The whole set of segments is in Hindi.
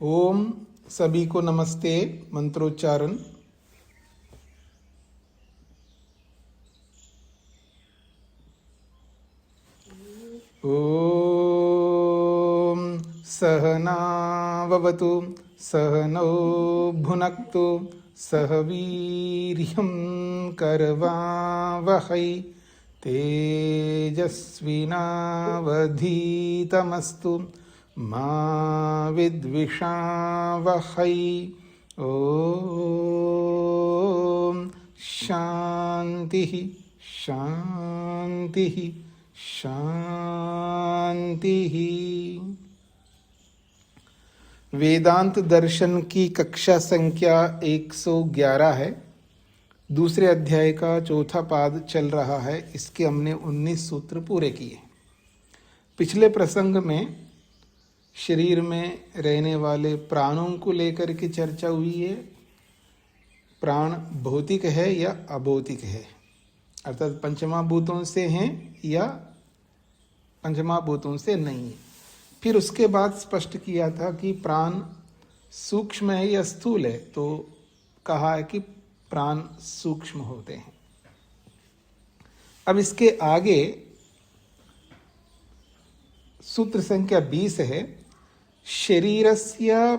ओम सभी को नमस्ते। मंत्रोच्चारण। ओम सहनाववतु सहनौ भुनक्तु सह वीर्यं करवावहै तेजस्विनावधीतमस्तु मा विद्विषावहै। ओम शांति शांति शांति। वेदांत दर्शन की कक्षा संख्या 111 है। दूसरे अध्याय का चौथा पाद चल रहा है। इसके हमने 19 सूत्र पूरे किए। पिछले प्रसंग में शरीर में रहने वाले प्राणों को लेकर के चर्चा हुई है। प्राण भौतिक है या अभौतिक है, अर्थात पंचमहाभूतों से हैं या पंचमहाभूतों से नहीं है। फिर उसके बाद स्पष्ट किया था कि प्राण सूक्ष्म है या स्थूल है, तो कहा है कि प्राण सूक्ष्म होते हैं। अब इसके आगे सूत्र संख्या 20 है। शरीरस्य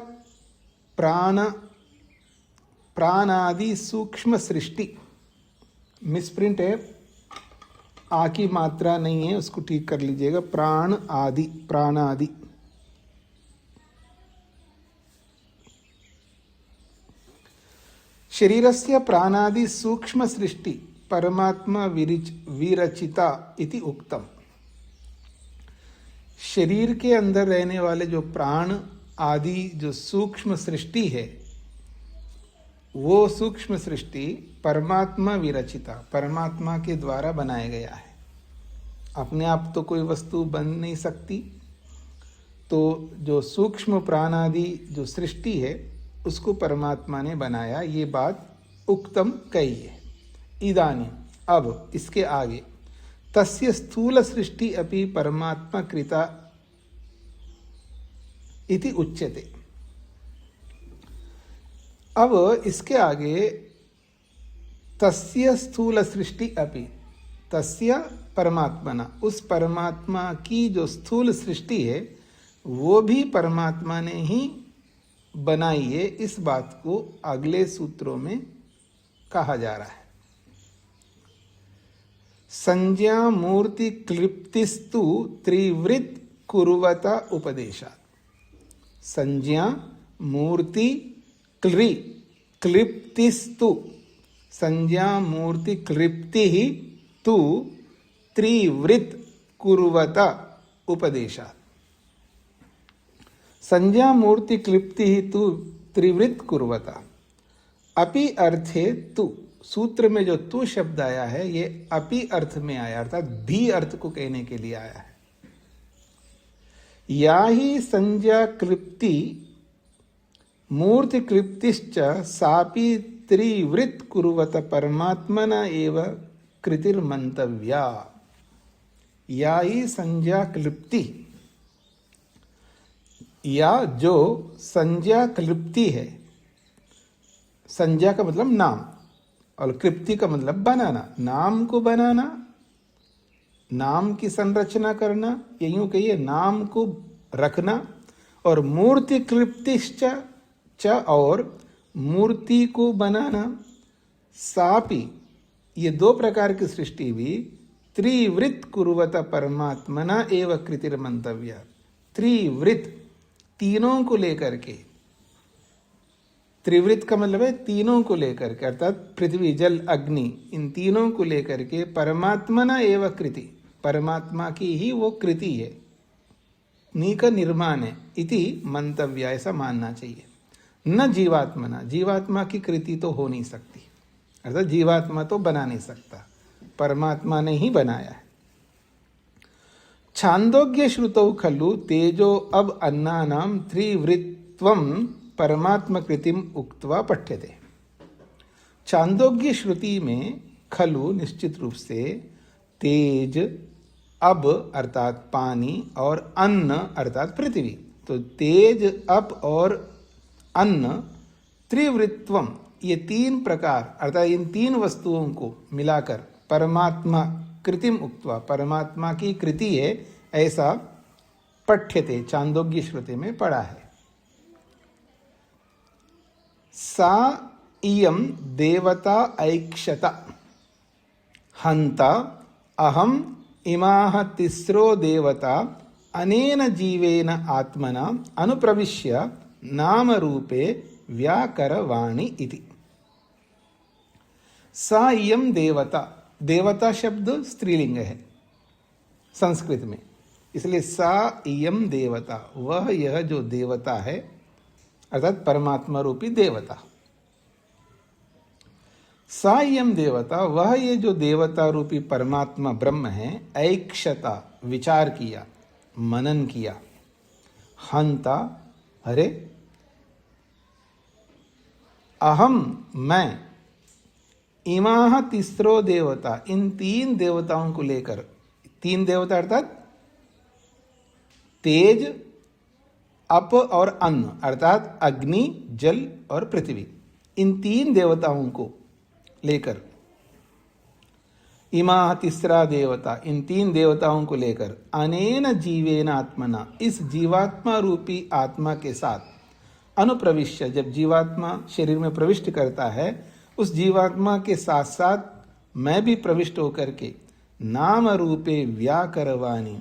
प्राणादि सूक्ष्म सृष्टि। मिसप्रिंट है, आ की मात्रा नहीं है, उसको ठीक कर लीजिएगा। प्राणादि शरीरस्य प्राणादि सूक्ष्म सृष्टि परमात्मा विरचिता इति उक्तम। शरीर के अंदर रहने वाले जो प्राण आदि जो सूक्ष्म सृष्टि है, वो सूक्ष्म सृष्टि परमात्मा विरचिता, परमात्मा के द्वारा बनाया गया है। अपने आप तो कोई वस्तु बन नहीं सकती, तो जो सूक्ष्म प्राणादि जो सृष्टि है उसको परमात्मा ने बनाया। ये बात उक्तम कही है। इदानीं अब इसके आगे तस्य स्थूल सृष्टि अपि परमात्मा कृता इति उच्यते। अब इसके आगे तस्य स्थूल सृष्टि अपि, तस्य परमात्मना, उस परमात्मा की जो स्थूल सृष्टि है वो भी परमात्मा ने ही बनाई है। इस बात को अगले सूत्रों में कहा जा रहा है। संज्ञा मूर्ति क्लिप्तिस्तु त्रिवृत कुर्वता उपदेशात्। संज्ञा मूर्ति क्लिप्तिस्तु, संज्ञा मूर्ति क्लिप्ति ही तु त्रिवृत कुर्वता उपदेशात्। संज्ञा मूर्ति क्लिप्ति ही तु त्रिवृत कुर्वता। अपि अर्थे तु, सूत्र में जो तु शब्द आया है ये अपि अर्थ में आया, अर्थात भी अर्थ को कहने के लिए आया है। या ही संज्ञा क्लिप्ति मूर्ति क्लिप्तिश्च सापि त्रिवृत कुर्वत परमात्मना एव कृतिर्मन्तव्या। या ही संज्ञा क्लिप्ति, या जो संज्ञा क्लिप्ति है, संज्ञा का मतलब नाम और क्लिप्ति का मतलब बनाना, नाम को बनाना, नाम की संरचना करना, ये यूं कहिए नाम को रखना। और मूर्ति क्लिप्तिश्च च, और मूर्ति को बनाना। सापि, ये दो प्रकार की सृष्टि भी त्रिवृत कुर्वत परमात्मना एव कृतिर्मन्तव्या। त्रिवृत, तीनों को लेकर के, त्रिवृत का मतलब है तीनों को लेकर के, अर्थात पृथ्वी जल अग्नि, इन तीनों को लेकर के परमात्मना एव कृति, परमात्मा की ही वो कृति है, नी का निर्माण है। इति मंतव्य, ऐसा मानना चाहिए। न जीवात्मना, जीवात्मा की कृति तो हो नहीं सकती, अर्थात जीवात्मा तो बना नहीं सकता, परमात्मा ने ही बनाया है। छांदोग्य श्रुतौ खलु तेजो अब अन्नानाम त्रिवृत्वम परमात्म कृतिम उक्त्वा पठ्यते। छांदोग्य श्रुति में खलु निश्चित रूप से तेज, अब अर्थात पानी, और अन्न अर्थात पृथ्वी, तो तेज, अप और अन्न, त्रिवृत्वम, ये तीन प्रकार अर्थात इन तीन वस्तुओं को मिलाकर परमात्मा कृतिम उक्त्वा, परमात्मा की कृति है ऐसा पठ्यते, चांदोग्य श्रुति में पढ़ा है। सा इयं देवता ऐक्षत हंता अहम इमाः तिस्रो देवता अनेन जीवेन आत्मना अनुप्रविश्य नाम रूपे व्याकरवाणी इति। सा इयं देवता, देवता शब्द स्त्रीलिंग है संस्कृत में, इसलिए सा इयं देवता, वह यह जो देवता है अर्थात परमात्मा रूपी देवता। सा इयं देवता, वह ये जो देवता रूपी परमात्मा ब्रह्म है, ऐक्षता, विचार किया, मनन किया, हंता, अरे, अहम, मैं, इमाह तीसरो देवता, इन तीन देवताओं को लेकर, तीन देवता अर्थात तेज, अप और अन्न अर्थात अग्नि, जल और पृथ्वी, इन तीन देवताओं को लेकर, इमा तीसरा देवता, इन तीन देवताओं को लेकर, अनेन जीवेन आत्मना, इस जीवात्मा रूपी आत्मा के साथ, अनुप्रविश्य, जब जीवात्मा शरीर में प्रविष्ट करता है, उस जीवात्मा के साथ साथ मैं भी प्रविष्ट होकर के नाम रूपे व्याकरवाणी,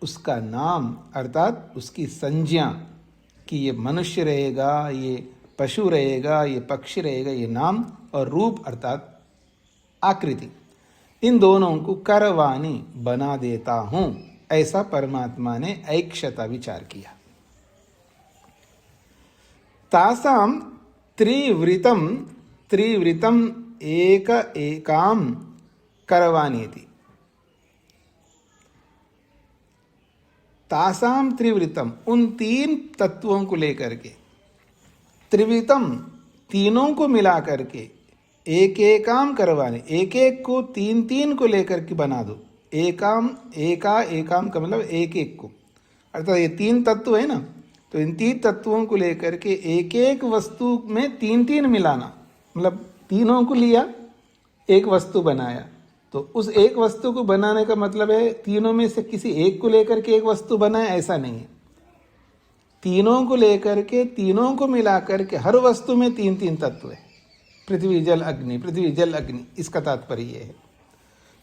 उसका नाम अर्थात उसकी संज्ञा कि ये मनुष्य रहेगा, ये पशु रहेगा, ये पक्षी रहेगा, ये नाम, और रूप अर्थात आकृति, इन दोनों को करवाणी, बना देता हूं, ऐसा परमात्मा ने ऐक्षता विचार किया। तासाम त्रिवृतम, त्रिवृतम एक एकाम करवाणी थी। तासाम त्रिवृतम, उन तीन तत्वों को लेकर के, त्रिवृतम, तीनों को मिला करके, एक एकाम करवाने, एक एक को तीन तीन को लेकर के बना दो, एकाम, एका, एकाम का मतलब एक एक को, अर्थात ये तीन तत्व है ना, तो इन तीन तत्वों को लेकर के एक एक वस्तु में तीन तीन मिलाना, मतलब तीनों को लिया, एक वस्तु बनाया, तो उस एक वस्तु को बनाने का मतलब है तीनों में से किसी एक को लेकर के एक वस्तु बनाए, ऐसा नहीं है। तीनों को लेकर के, तीनों को मिलाकर के हर वस्तु में तीन तीन तत्व है, पृथ्वी जल अग्नि, पृथ्वी जल अग्नि, इसका तात्पर्य है।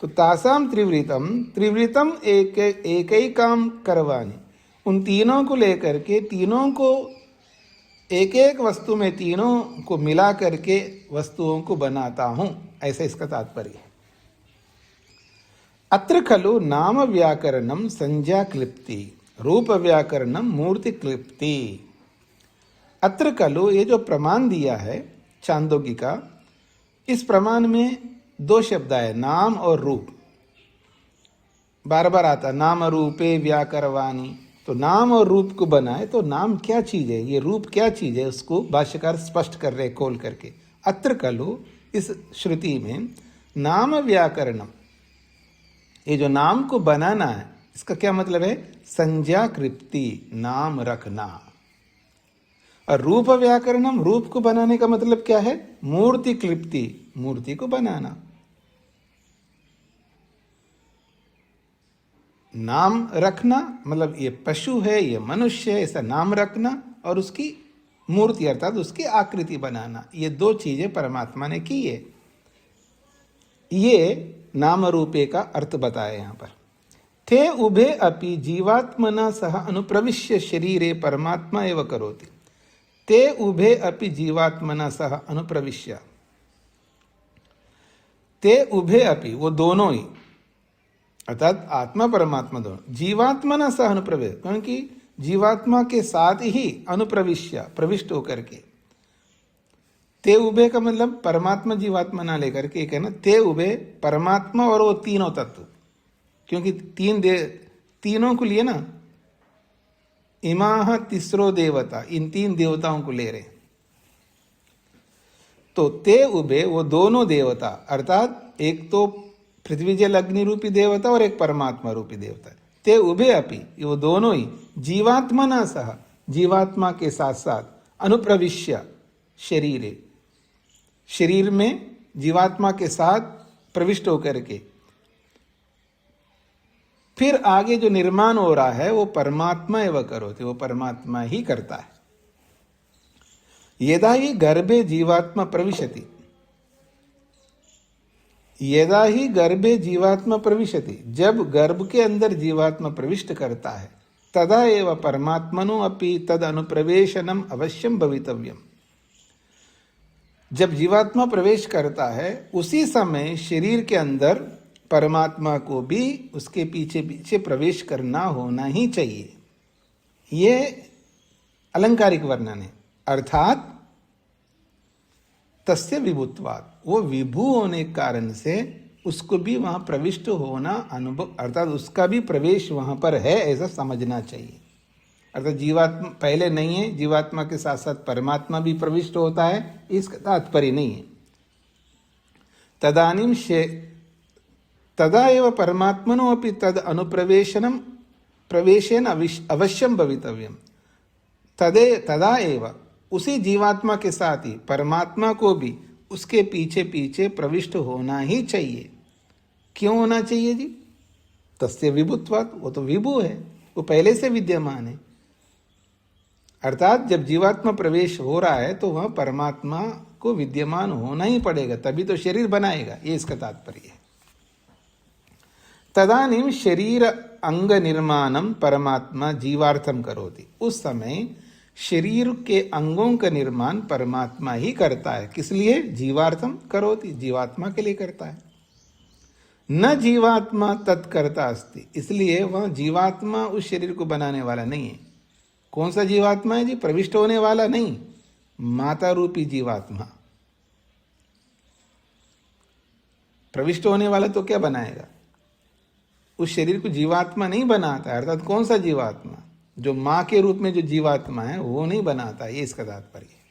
तो तासाम त्रिवृतम, त्रिवृतम एक ही काम करवानी, उन तीनों को लेकर के, तीनों को एक एक वस्तु में तीनों को मिला करके वस्तुओं को बनाता हूं, ऐसा इसका तात्पर्य है। अत्र खलु नाम व्याकरणम संज्ञा क्लिप्ति, रूप व्याकरणम मूर्ति क्लिप्ति। अत्र खलु, ये जो प्रमाण दिया है चांदोग्य का, इस प्रमाण में दो शब्द आए, नाम और रूप, बार बार आता, नाम रूपे व्याकरवाणी, तो नाम और रूप को बनाए, तो नाम क्या चीज है, ये रूप क्या चीज है, उसको भाष्यकार स्पष्ट कर रहे खोल करके। अत्र खलु, इस श्रुति में नाम व्याकरणम, ये जो नाम को बनाना है, इसका क्या मतलब है, संज्ञा कृप्ति, नाम रखना, और रूप व्याकरणम, रूप को बनाने का मतलब क्या है, मूर्ति क्लिप्ति, मूर्ति को बनाना। नाम रखना मतलब ये पशु है, ये मनुष्य है, ऐसा नाम रखना, और उसकी मूर्ति अर्थात उसकी आकृति बनाना, ये दो चीजें परमात्मा ने की है। ये नाम रूपे का अर्थ बताया यहां पर। थे उभे अपि जीवात्मना सह अनुप्रविश्य शरीरे परमात्मा एव करोति। ते उभे अपि जीवात्मना सह अनुप्रविश्य, ते उभे अपि, वो दोनों ही अर्थात आत्मा परमात्मा दोनों, जीवात्मना सह अनुप्रवेश, क्योंकि जीवात्मा के साथ ही अनुप्रविश्य, प्रविष्ट होकर के, ते उभे का मतलब परमात्मा जीवात्मा ना लेकर के, एक है ना, ते उभे परमात्मा और वो तीनों तत्व, क्योंकि तीनों को लिए ना, इमाह तीसरो देवता, इन तीन देवताओं को ले रहे, तो ते उभे, वो दोनों देवता, अर्थात एक तो पृथ्वी जल अग्नि रूपी देवता और एक परमात्मा रूपी देवता, ते उभे अपि, वो दोनों ही जीवात्मा ना सह, जीवात्मा के साथ साथ अनुप्रविश्य शरीरे, शरीर में जीवात्मा के साथ प्रविष्ट होकर के फिर आगे जो निर्माण हो रहा है वो परमात्मा एवं करोति, वो परमात्मा ही करता है। यदा ही गर्भे जीवात्मा प्रविशति, यदा ही गर्भे जीवात्मा प्रविशति, जब गर्भ के अंदर जीवात्मा प्रविष्ट करता है, तदा एव परमात्मनो अपि तद अनुप्रवेशनम अवश्यम भवितव्यम। जब जीवात्मा प्रवेश करता है उसी समय शरीर के अंदर परमात्मा को भी उसके पीछे पीछे प्रवेश करना होना ही चाहिए। ये अलंकारिक वर्णन है। अर्थात तस्य विभुत्वात्, वो विभु होने के कारण से उसको भी वहां प्रविष्ट होना अनुभव, अर्थात उसका भी प्रवेश वहां पर है ऐसा समझना चाहिए। अर्थात जीवात्मा पहले नहीं है, जीवात्मा के साथ साथ परमात्मा भी प्रविष्ट होता है, इसका तात्पर्य नहीं है। तदानीम तदा एव परमात्मनो अपि तद अनुप्रवेशनम प्रवेशेन अवश्यम भवितव्यम। तदा एव, उसी जीवात्मा के साथ ही परमात्मा को भी उसके पीछे पीछे प्रविष्ट होना ही चाहिए। क्यों होना चाहिए जी? तस्य विभुत्वात्, वो तो विभु है, वो पहले से विद्यमान है। अर्थात जब जीवात्मा प्रवेश हो रहा है तो वह परमात्मा को विद्यमान होना ही पड़ेगा, तभी तो शरीर बनाएगा, ये इसका तात्पर्य है। तदानीम शरीर अंग निर्माणम परमात्मा जीवार्थम करोति, उस समय शरीर के अंगों का निर्माण परमात्मा ही करता है। किस लिए? जीवार्थम करोति, जीवात्मा के लिए करता है। न जीवात्मा तत्कर्ता अस्ति, इसलिए वह जीवात्मा उस शरीर को बनाने वाला नहीं है। कौन सा जीवात्मा है जी? प्रविष्ट होने वाला नहीं, माता रूपी जीवात्मा। प्रविष्ट होने वाला तो क्या बनाएगा? उस शरीर को जीवात्मा नहीं बनाता है। अर्थात कौन सा जीवात्मा? जो मां के रूप में जो जीवात्मा है वो नहीं बनाता, ये इसका तात्पर्य है।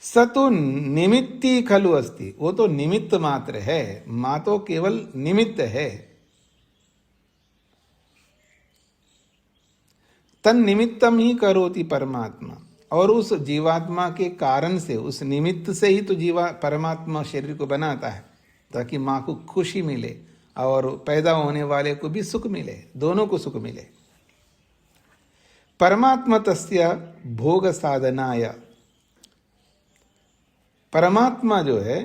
स तो निमित्ती खलु अस्ति, वो तो निमित्त मात्र है, मां तो केवल निमित्त है। तन निमित्तम ही करोति परमात्मा, और उस जीवात्मा के कारण से, उस निमित्त से ही तो परमात्मा शरीर को बनाता है, ताकि माँ को खुशी मिले और पैदा होने वाले को भी सुख मिले, दोनों को सुख मिले। परमात्मा तस्य भोग साधनाय, परमात्मा जो है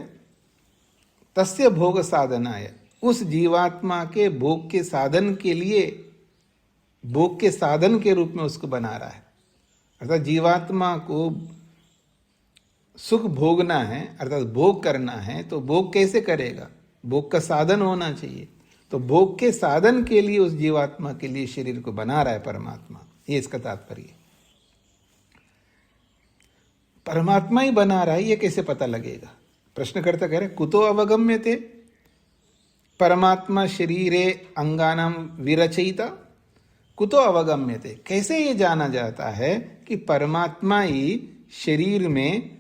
तस्य भोग साधनाय, उस जीवात्मा के भोग के साधन के लिए, भोग के साधन के रूप में उसको बना रहा है। अर्थात जीवात्मा को सुख भोगना है, अर्थात भोग करना है, तो भोग कैसे करेगा? भोग का साधन होना चाहिए। तो भोग के साधन के लिए उस जीवात्मा के लिए शरीर को बना रहा है परमात्मा, ये इसका तात्पर्य है। परमात्मा ही बना रहा है, ये कैसे पता लगेगा? प्रश्नकर्ता कह रहे कुतो अवगम्यते परमात्मा शरीरे अंगानाम विरचयिता, कुतो अवगम्यते, कैसे ये जाना जाता है कि परमात्मा ही शरीर में,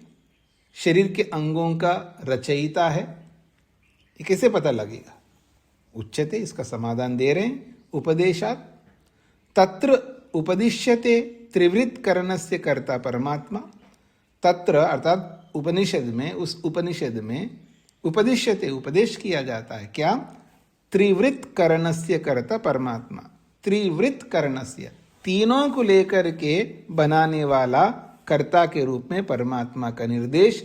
शरीर के अंगों का रचयिता है? ये कैसे पता लगेगा? उच्यते, इसका समाधान दे रहे हैं। उपदेशात् तत्र उपदिश्यते त्रिवृत करणस्य कर्ता परमात्मा, तत्र अर्थात उपनिषद में, उस उपनिषद में उपदिश्यते, उपदेश किया जाता है। क्या? त्रिवृत करणस्य कर्ता परमात्मा, त्रिवृत करणस्य, तीनों को लेकर के बनाने वाला कर्ता के रूप में परमात्मा का निर्देश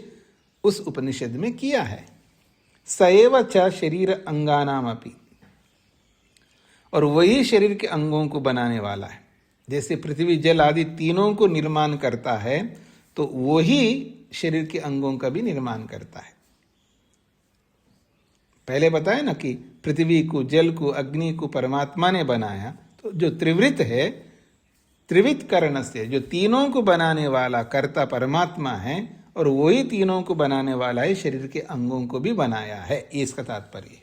उस उपनिषद में किया है। सएव च शरीर अंगानामपि, और वही शरीर के अंगों को बनाने वाला है। जैसे पृथ्वी जल आदि तीनों को निर्माण करता है, तो वही शरीर के अंगों का भी निर्माण करता है। पहले बताया ना कि पृथ्वी को, जल को, अग्नि को परमात्मा ने बनाया। तो जो त्रिवृत है, त्रिवृत कर्ण से, जो तीनों को बनाने वाला कर्ता परमात्मा है, और वही तीनों को बनाने वाला है शरीर के अंगों को भी बनाया है, ये इसका तात्पर्य है।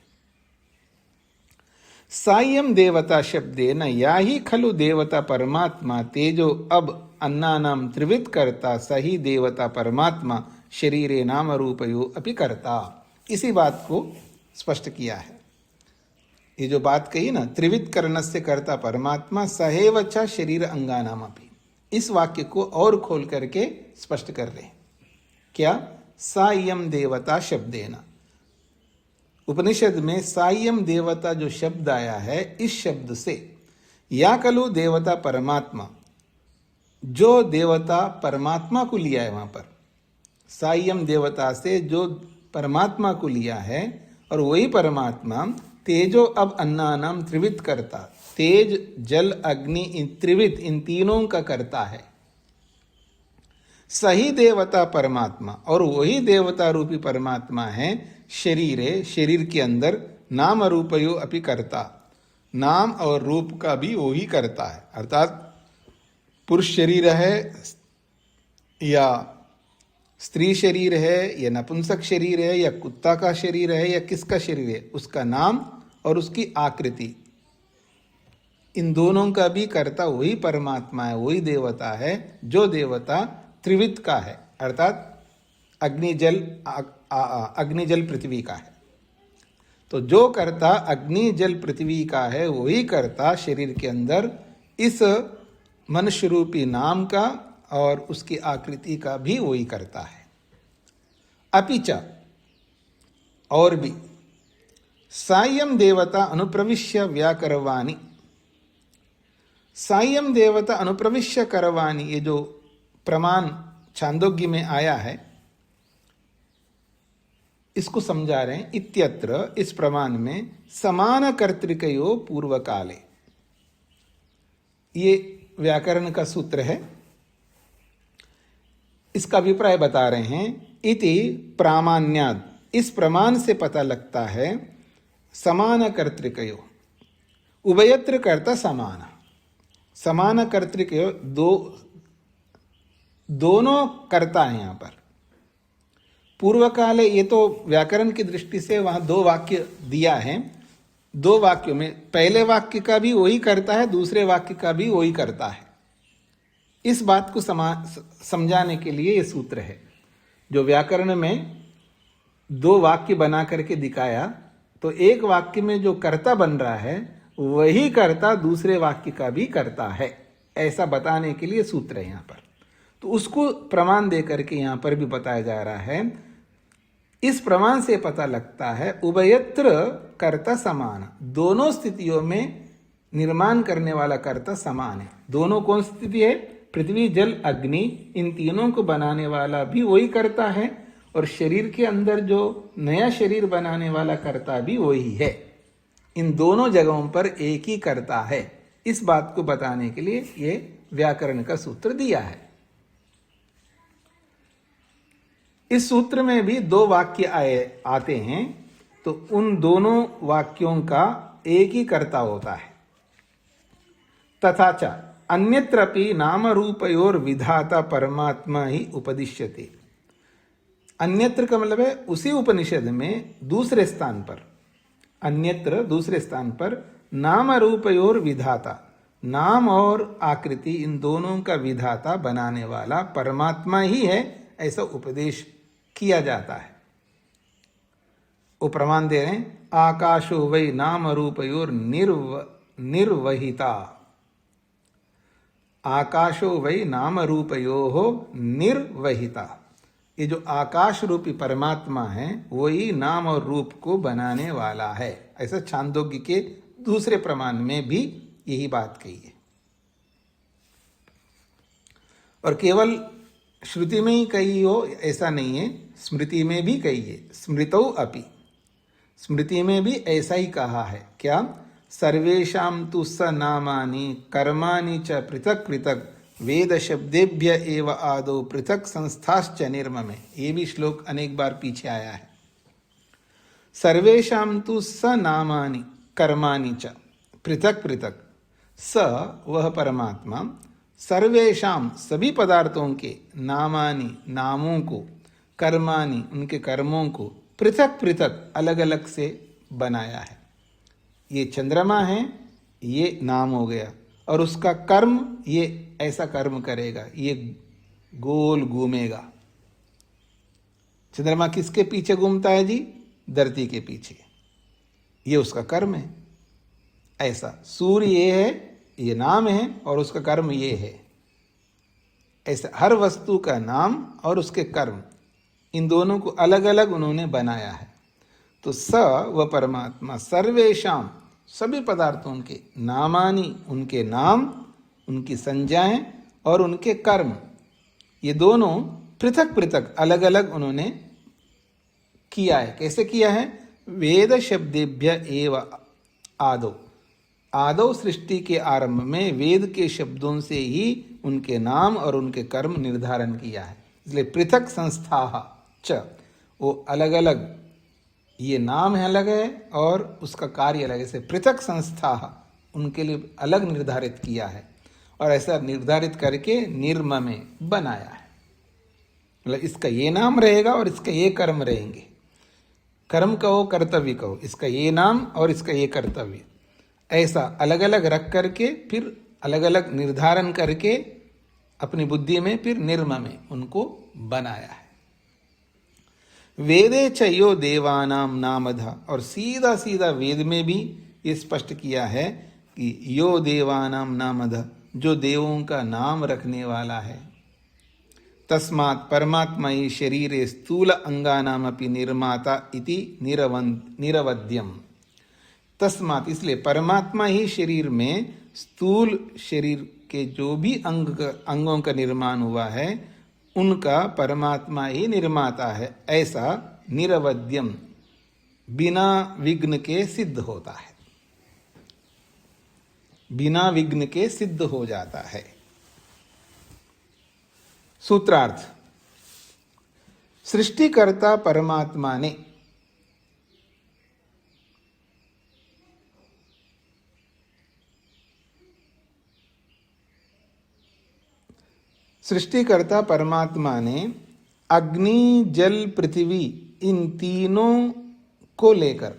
सायम देवता शब्दे न या ही खलु देवता परमात्मा तेजो अब अन्नानाम त्रिवृत कर्ता सही देवता परमात्मा शरीरे नाम रूपयो अपि कर्ता, इसी बात को स्पष्ट किया है। ये जो बात कही ना, त्रिविध कर्णस्य कर्ता परमात्मा सहेव च शरीर अंगानाम अपि, इस वाक्य को और खोल करके स्पष्ट कर रहे हैं। क्या? सायम देवता शब्देना, उपनिषद में सायम देवता जो शब्द आया है, इस शब्द से या कलु देवता परमात्मा, जो देवता परमात्मा को लिया है वहां पर, सायम देवता से जो परमात्मा को लिया है, और वही परमात्मा तेजो अब अन्नानाम त्रिविध करता, तेज जल अग्नि इन त्रिविध, इन तीनों का करता है। सही देवता परमात्मा, और वही देवता रूपी परमात्मा है शरीर, शरीर के अंदर नाम रूपयो अपि करता, नाम और रूप का भी वही करता है। अर्थात पुरुष शरीर है या स्त्री शरीर है या नपुंसक शरीर है या कुत्ता का शरीर है या किसका शरीर है, उसका नाम और उसकी आकृति, इन दोनों का भी कर्ता वही परमात्मा है, वही देवता है, जो देवता त्रिविध का है, अर्थात अग्नि जल पृथ्वी का है। तो जो कर्ता अग्नि जल पृथ्वी का है, वही कर्ता शरीर के अंदर इस मनुष्य रूपी नाम का और उसकी आकृति का भी वही करता है। अपिच, और भी, सायम देवता अनुप्रविश्य व्याकरवाणी, सायम देवता अनुप्रविश्य करवाणी, ये जो प्रमाण छांदोग्य में आया है, इसको समझा रहे हैं। इत्यत्र, इस प्रमाण में समान कर्तृकयो पूर्व काले, ये व्याकरण का सूत्र है, इसका अभिप्राय बता रहे हैं। इति प्रामाण्याद, इस प्रमाण से पता लगता है, समान कर्तृकयो, उभयत्र कर्ता समान, समान कर्तृकयो, दोनों कर्ता है यहां पर। पूर्व काले, ये तो व्याकरण की दृष्टि से वहां दो वाक्य दिया है, दो वाक्यों में पहले वाक्य का भी वही करता है, दूसरे वाक्य का भी वही करता है। इस बात को समझाने के लिए ये सूत्र है। जो व्याकरण में दो वाक्य बना करके दिखाया, तो एक वाक्य में जो कर्ता बन रहा है, वही कर्ता दूसरे वाक्य का भी करता है, ऐसा बताने के लिए सूत्र है यहाँ पर। तो उसको प्रमाण दे करके यहाँ पर भी बताया जा रहा है। इस प्रमाण से पता लगता है उभयत्र कर्ता समान, दोनों स्थितियों में निर्माण करने वाला कर्ता समान है। दोनों कौन स्थिति है? पृथ्वी जल अग्नि, इन तीनों को बनाने वाला भी वही करता है, और शरीर के अंदर जो नया शरीर बनाने वाला कर्ता भी वही है। इन दोनों जगहों पर एक ही करता है। इस बात को बताने के लिए ये व्याकरण का सूत्र दिया है। इस सूत्र में भी दो वाक्य आते हैं, तो उन दोनों वाक्यों का एक ही कर्ता होता है। तथा च अन्यत्रपि नाम रूपयोर विधाता परमात्मा ही उपदिश्यते। अन्यत्र का मतलब है उसी उपनिषद में दूसरे स्थान पर, अन्यत्र दूसरे स्थान पर नाम रूपयोर विधाता, नाम और आकृति इन दोनों का विधाता बनाने वाला परमात्मा ही है, ऐसा उपदेश किया जाता है। वो प्रमाण दे रहे हैं, आकाशो वै नाम रूपयोर निर्वहिता, आकाशो वै नाम रूपयोः निर्वहिता। ये जो आकाश रूपी परमात्मा है, वही नाम और रूप को बनाने वाला है, ऐसा छांदोग्य के दूसरे प्रमाण में भी यही बात कही है। और केवल श्रुति में ही कही हो ऐसा नहीं है, स्मृति में भी कही है। स्मृतौ अपि, स्मृति में भी ऐसा ही कहा है। क्या? सर्वेषां तु स नामानि कर्माणि च पृथक पृथक वेद शब्देभ्य एव आदौ पृथक संस्थाश्च निर्ममे। ये भी श्लोक अनेक बार पीछे आया है। सर्वेषां तु स नामानि कर्माणि च पृथक पृथक, स वह परमात्मा, सर्वेषां सभी पदार्थों के, नामानि नामों को, कर्माणि उनके कर्मों को, पृथक पृथक अलग अलग से बनाया है। ये चंद्रमा है, ये नाम हो गया, और उसका कर्म ये ऐसा कर्म करेगा, ये गोल घूमेगा। चंद्रमा किसके पीछे घूमता है जी? धरती के पीछे, ये उसका कर्म है। ऐसा सूर्य ये है, ये नाम है और उसका कर्म ये है। ऐसा हर वस्तु का नाम और उसके कर्म, इन दोनों को अलग अलग उन्होंने बनाया है। तो स व परमात्मा सर्वेशाम, सभी पदार्थों के नामानी, उनके नाम, उनकी संज्ञाएं और उनके कर्म, ये दोनों पृथक पृथक अलग अलग उन्होंने किया है। कैसे किया है? वेद शब्देभ्य एव आदो, आदो सृष्टि के आरंभ में वेद के शब्दों से ही उनके नाम और उनके कर्म निर्धारण किया है। इसलिए पृथक संस्था च, वो अलग अलग, ये नाम है अलग है और उसका कार्य अलग है। इसे पृथक संस्था, उनके लिए अलग निर्धारित किया है और ऐसा निर्धारित करके निर्म में बनाया है। मतलब इसका ये नाम रहेगा और इसका ये कर्म रहेंगे। कर्म कहो कर्तव्य कहो, इसका ये नाम और इसका ये कर्तव्य, ऐसा अलग अलग रख करके फिर अलग अलग निर्धारण करके अपनी बुद्धि में फिर निर्म में उनको बनाया है। वेदे चयो देवानाम नामधा, और सीधा सीधा वेद में भी ये स्पष्ट किया है कि यो देवानाम नामधा, जो देवों का नाम रखने वाला है। तस्मात् परमात्मा ही शरीरे स्थूल अंगानामपि निर्माता इति निरवध्यम। तस्मात्, इसलिए परमात्मा ही शरीर में स्थूल शरीर के जो भी अंगों का निर्माण हुआ है उनका परमात्मा ही निर्माता है, ऐसा निरवध्यम, बिना विघ्न के सिद्ध होता है, बिना विघ्न के सिद्ध हो जाता है। सूत्रार्थ, सृष्टिकर्ता परमात्मा ने सृष्टिकर्ता परमात्मा ने अग्नि जल पृथ्वी इन तीनों को लेकर,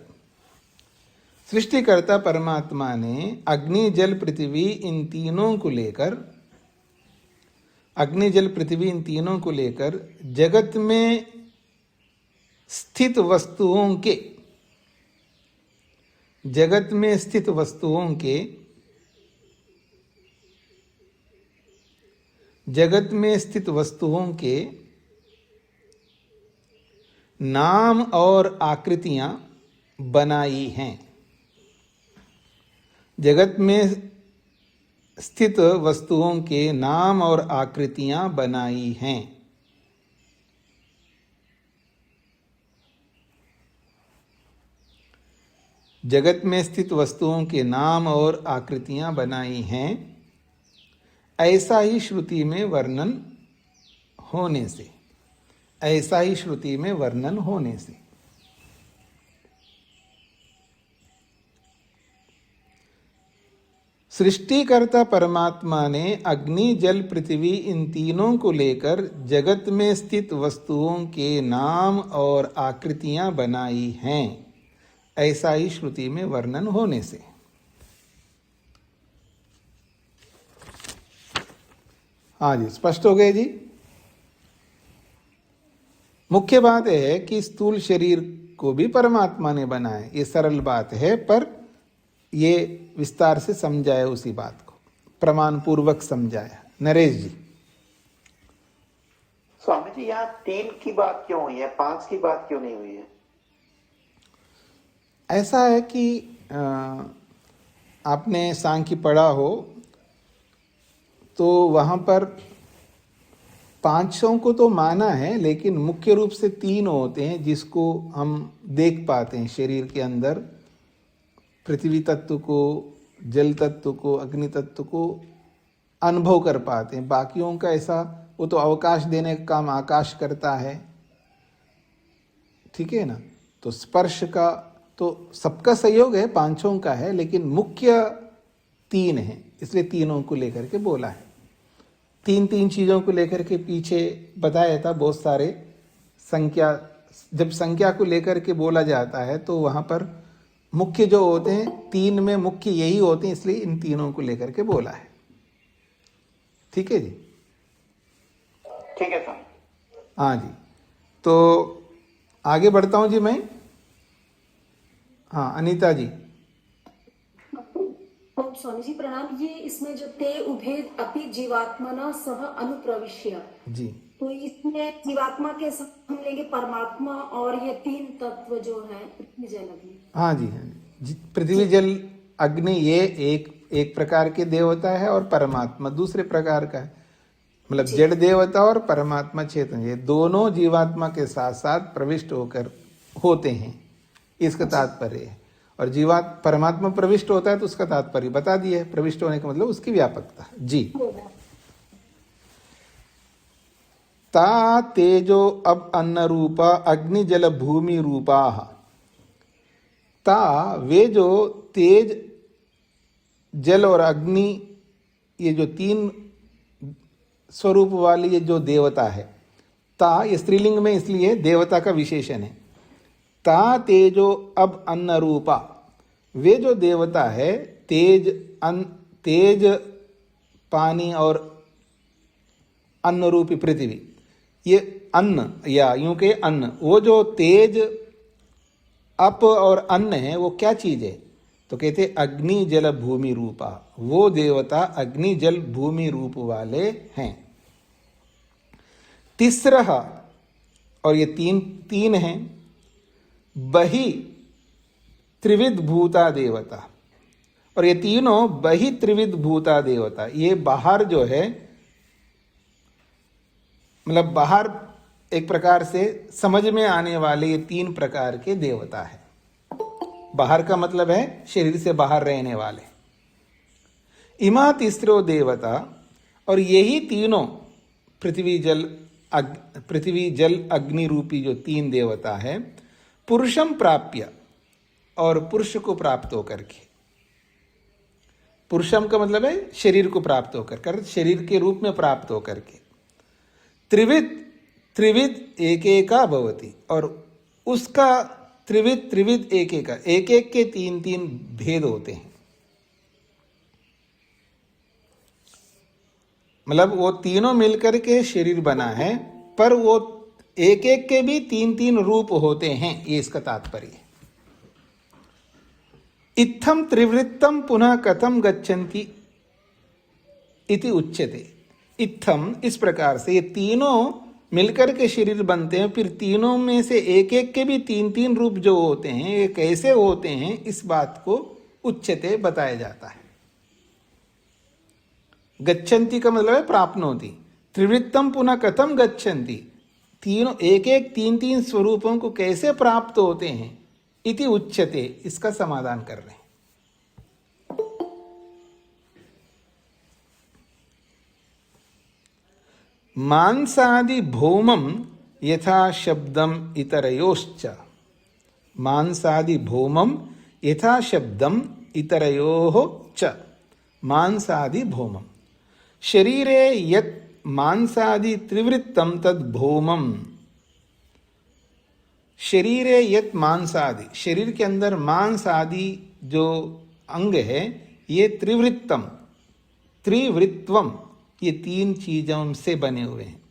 सृष्टिकर्ता परमात्मा ने अग्नि जल पृथ्वी इन तीनों को लेकर, अग्नि जल पृथ्वी इन तीनों को लेकर जगत में स्थित वस्तुओं के, जगत में स्थित वस्तुओं के, जगत में स्थित वस्तुओं के नाम और आकृतियां बनाई हैं। जगत में स्थित वस्तुओं के नाम और आकृतियां बनाई हैं। जगत में स्थित वस्तुओं के नाम और आकृतियां बनाई हैं, ऐसा ही श्रुति में वर्णन होने से, ऐसा ही श्रुति में वर्णन होने से। सृष्टिकर्ता परमात्मा ने अग्नि जल पृथ्वी इन तीनों को लेकर जगत में स्थित वस्तुओं के नाम और आकृतियां बनाई हैं, ऐसा ही श्रुति में वर्णन होने से। हाँ जी, स्पष्ट हो गए जी। मुख्य बात है कि स्थूल शरीर को भी परमात्मा ने बनाया, ये सरल बात है, पर ये विस्तार से समझाया, उसी बात को प्रमाण पूर्वक समझाया। नरेश जी। स्वामी जी, यहाँ 3 की बात क्यों हुई है, 5 की बात क्यों नहीं हुई है? ऐसा है कि आपने सांख्य पढ़ा हो तो वहाँ पर 500 को तो माना है, लेकिन मुख्य रूप से 3 होते हैं जिसको हम देख पाते हैं शरीर के अंदर। पृथ्वी तत्व को, जल तत्व को, अग्नि तत्व को अनुभव कर पाते हैं। बाकियों का ऐसा, वो तो अवकाश देने का काम आकाश करता है, ठीक है ना। तो स्पर्श का तो सबका सहयोग है, 500 का है, लेकिन मुख्य 3 है, इसलिए तीनों को लेकर के बोला है। 3 चीजों को लेकर के पीछे बताया था बहुत सारे संख्या। जब संख्या को लेकर के बोला जाता है तो वहां पर मुख्य जो होते हैं 3 में मुख्य यही होते हैं, इसलिए इन तीनों को लेकर के बोला है। ठीक है जी। ठीक है सर। हाँ जी, तो आगे बढ़ता हूं जी मैं। हाँ, अनीता जी। स्वामी जी प्रणाम। ये इसमें जो ते उभेद अपि जीवात्मना सह अनुप्रविश्य, जी तो इसमें जीवात्मा के साथ हम लेंगे परमात्मा और ये तीन तत्व जो है पृथ्वी जल अग्नि। हाँ जी, हाँ जी। पृथ्वी जल अग्नि ये एक प्रकार के देवता है और परमात्मा दूसरे प्रकार का है। मतलब जड़ देवता और परमात्मा चेतन, ये दोनों जीवात्मा के साथ साथ प्रविष्ट होकर होते हैं, इसका तात्पर्य है। और परमात्मा प्रविष्ट होता है तो उसका तात्पर्य बता दिया है, प्रविष्ट होने का मतलब उसकी व्यापकता। जी। ता तेजो अब अन्न रूपा अग्नि जल भूमि रूपा। ता वे जो तेज जल और अग्नि, ये जो तीन स्वरूप वाली ये जो देवता है, ता ये स्त्रीलिंग में इसलिए देवता का विशेषण है। ता तेजो अब अन्न रूपा, वे जो देवता है तेज पानी और अन्न रूपी पृथ्वी, ये अन्न या यूं के अन्न, वो जो तेज अप और अन्न है वो क्या चीज है? तो कहते अग्नि जल भूमि रूपा, वो देवता अग्नि जल भूमि रूप वाले हैं। तीसरा, और ये तीन हैं, बहि त्रिविध भूता देवता, और ये तीनों बहि त्रिविध भूता देवता, ये बाहर जो है, मतलब बाहर एक प्रकार से समझ में आने वाले ये तीन प्रकार के देवता है। बाहर का मतलब है शरीर से बाहर रहने वाले। इमा तीसरो देवता, और यही तीनों पृथ्वी जल अग्नि रूपी जो तीन देवता है, पुरुषम प्राप्य, और पुरुष को प्राप्त होकर के, पुरुषम का मतलब है शरीर को प्राप्त होकर, शरीर के रूप में प्राप्त होकर के, त्रिविध एक एका भवति, और उसका त्रिविध एक एक के तीन भेद होते हैं। मतलब वो तीनों मिलकर के शरीर बना है, पर वो एक के भी तीन रूप होते हैं, ये इसका तात्पर्य है। इत्थम त्रिवृत्तम पुनः कथम गच्छन्ति इति उच्यते। इत्थम, इस प्रकार से ये तीनों मिलकर के शरीर बनते हैं, फिर तीनों में से एक के भी तीन रूप जो होते हैं, ये कैसे होते हैं, इस बात को उच्यते बताया जाता है। गच्छन्ति का मतलब है प्राप्नोति। त्रिवृत्तम पुनः कथम गच्छन्ति, तीनों एक तीन स्वरूपों को कैसे प्राप्त होते हैं, इति उच्यते, इसका समाधान कर रहे हैं। मांसादि भौमम यथा शब्दम इतरयोश्च, मांसादि भौमम यथा शब्दम इतरयोः च, मांसादि भौमम, शरीरे यत् मांसादि त्रिवृत्तम तद भौमम, शरीरे यत् मांसादि, शरीर के अंदर मांस आदि जो अंग है, ये त्रिवृत्वम, ये तीन चीजों से बने हुए हैं।